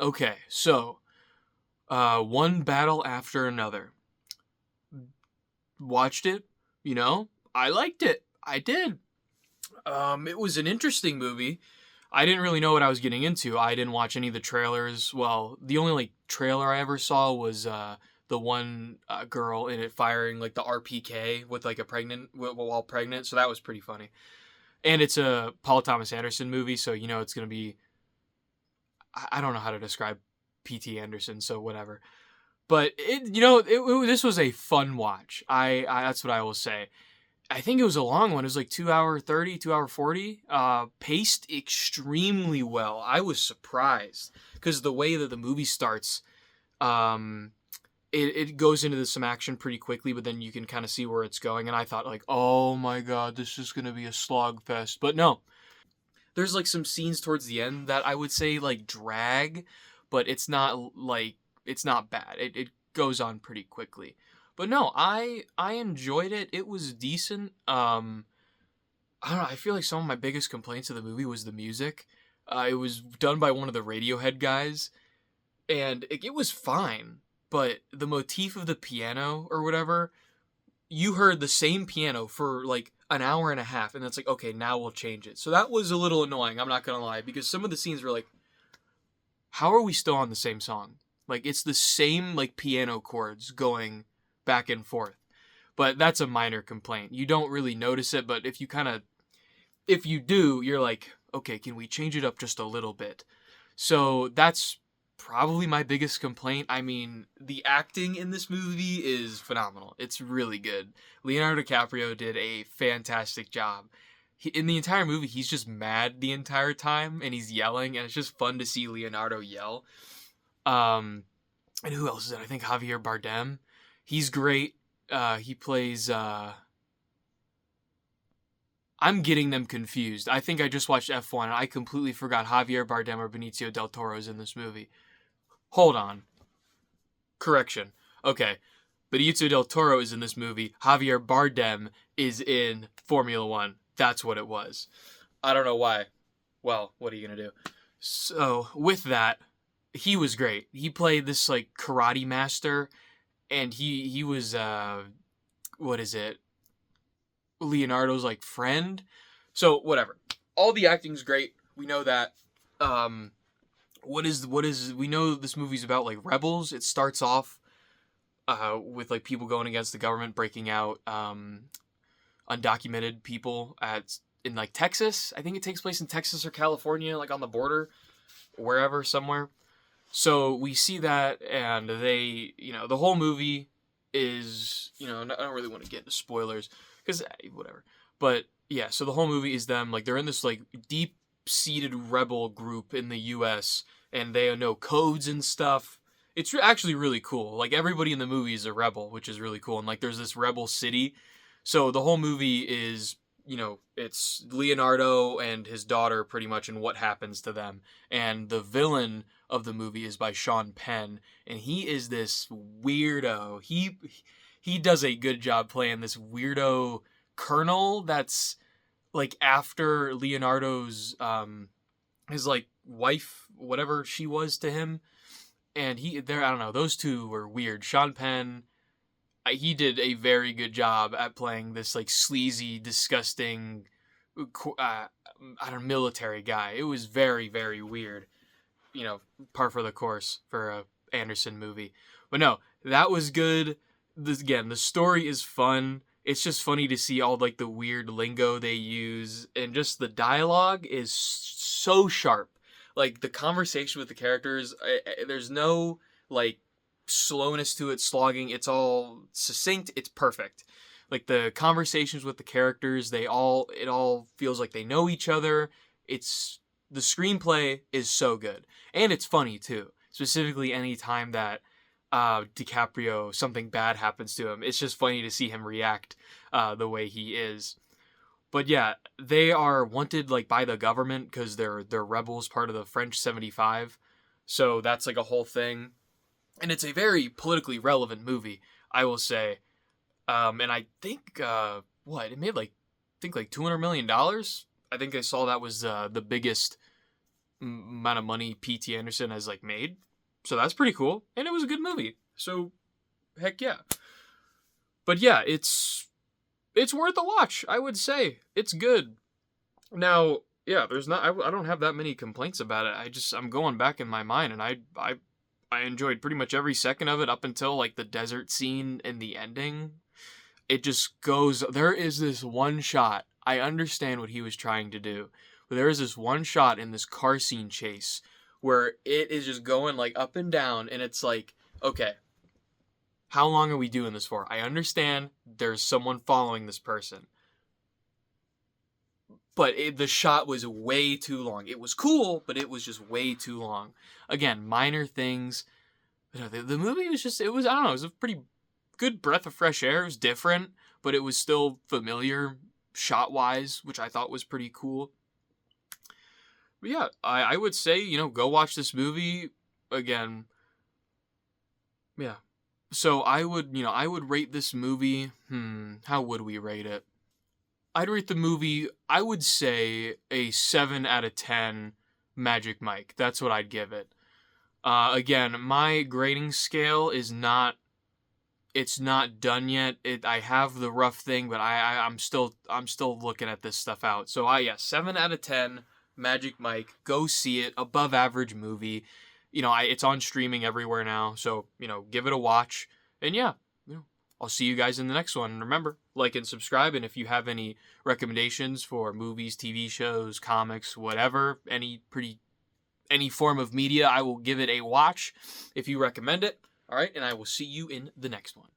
Okay, so one battle after another. Watched it, I liked it. I did. It was an interesting movie. I didn't really know what I was getting into. I didn't watch any of the trailers. Well, the only like trailer I ever saw was the one girl in it firing like the RPK with like a pregnant while pregnant. So that was pretty funny. And it's a Paul Thomas Anderson movie, so it's gonna be. I don't know how to describe P.T. Anderson, so whatever. But this was a fun watch. I that's what I will say. I think it was a long one. It was like 2 hour 30, 2 hour 40. Paced extremely well. I was surprised because the way that the movie starts, um, it goes into some action pretty quickly, but then you can kind of see where it's going. And I thought like, oh my god, this is gonna be a slog fest. But no, there's like some scenes towards the end that I would say like drag, but it's not bad. It goes on pretty quickly. But no, I enjoyed it. It was decent. I don't know. I feel like some of my biggest complaints of the movie was the music. It was done by one of the Radiohead guys, and it was fine. But the motif of the piano or whatever, you heard the same piano for like an hour and a half, and it's like, okay, now we'll change it. So that was a little annoying. I'm not gonna lie, because some of the scenes were like, how are we still on the same song? Like it's the same like piano chords going back and forth. But that's a minor complaint. You don't really notice it, but if you do, you're like, okay, can we change it up just a little bit? So that's probably my biggest complaint. I mean, the acting in this movie is phenomenal. It's really good. Leonardo DiCaprio did a fantastic job. In the entire movie, he's just mad the entire time, and he's yelling, and it's just fun to see Leonardo yell. And who else is it? I think Javier Bardem. He's great. He plays. I'm getting them confused. I think I just watched F1 and I completely forgot Javier Bardem or Benicio del Toro is in this movie. Hold on. Correction. Okay. Benicio del Toro is in this movie. Javier Bardem is in Formula One. That's what it was. I don't know why. Well, what are you going to do? So, with that, he was great. He played this, like, karate master, and he was, what is it? Leonardo's, like, friend. So, whatever. All the acting's great. We know that. We know this movie's about, like, rebels. It starts off with, like, people going against the government, breaking out undocumented people in, like, Texas. I think it takes place in Texas or California, like, on the border, wherever, somewhere. So we see that, and they, the whole movie is, I don't really want to get into spoilers, because, whatever. But, yeah, so the whole movie is them, like, they're in this, like, deep-seated rebel group in the U.S., and they know codes and stuff. It's actually really cool. Like, everybody in the movie is a rebel, which is really cool, and, like, there's this rebel city. So the whole movie is, it's Leonardo and his daughter, pretty much, and what happens to them. And the villain of the movie is by Sean Penn, and he is this weirdo. He does a good job playing this weirdo colonel that's like after Leonardo's his like wife, whatever she was to him, and I don't know, those two were weird. Sean Penn, he did a very good job at playing this like sleazy, disgusting, I don't know, military guy. It was very, very weird. Par for the course for a Anderson movie. But no, that was good. The story is fun. It's just funny to see all like the weird lingo they use, and just the dialogue is so sharp. Like the conversation with the characters, there's no like slowness to it, slogging. It's all succinct. It's perfect. Like the conversations with the characters, it all feels like they know each other. The screenplay is so good, and it's funny too. Specifically, any time that DiCaprio, something bad happens to him, it's just funny to see him react the way he is. But yeah, they are wanted like by the government because they're rebels, part of the French 75. So that's like a whole thing, and it's a very politically relevant movie, I will say. And I think it made like $200 million. I think I saw that was the biggest amount of money P.T. Anderson has like made. So that's pretty cool, and it was a good movie. So heck yeah. But yeah, it's worth a watch. I would say it's good. Now, yeah, there's not. I don't have that many complaints about it. I'm going back in my mind, and I enjoyed pretty much every second of it up until like the desert scene and the ending. It just goes. There is this one shot. I understand what he was trying to do, but there is this one shot in this car scene chase where it is just going like up and down, and it's like, okay, how long are we doing this for? I understand there's someone following this person, but the shot was way too long. It was cool, but it was just way too long. Again, minor things. The movie was just, I don't know, it was a pretty good breath of fresh air. It was different, but it was still familiar shot-wise, which I thought was pretty cool. But yeah, I would say, go watch this movie. Again, yeah. So I would rate this movie, how would we rate it? I'd rate the movie, I would say, a 7 out of 10 Magic Mike. That's what I'd give it. Again, my grading scale is not, it's not done yet. I have the rough thing, but I'm still looking at this stuff out. So 7 out of 10 Magic Mike. Go see it. Above average movie. It's on streaming everywhere now. So, give it a watch. And yeah, I'll see you guys in the next one. And remember, like and subscribe. And if you have any recommendations for movies, TV shows, comics, whatever, any form of media, I will give it a watch if you recommend it. All right, and I will see you in the next one.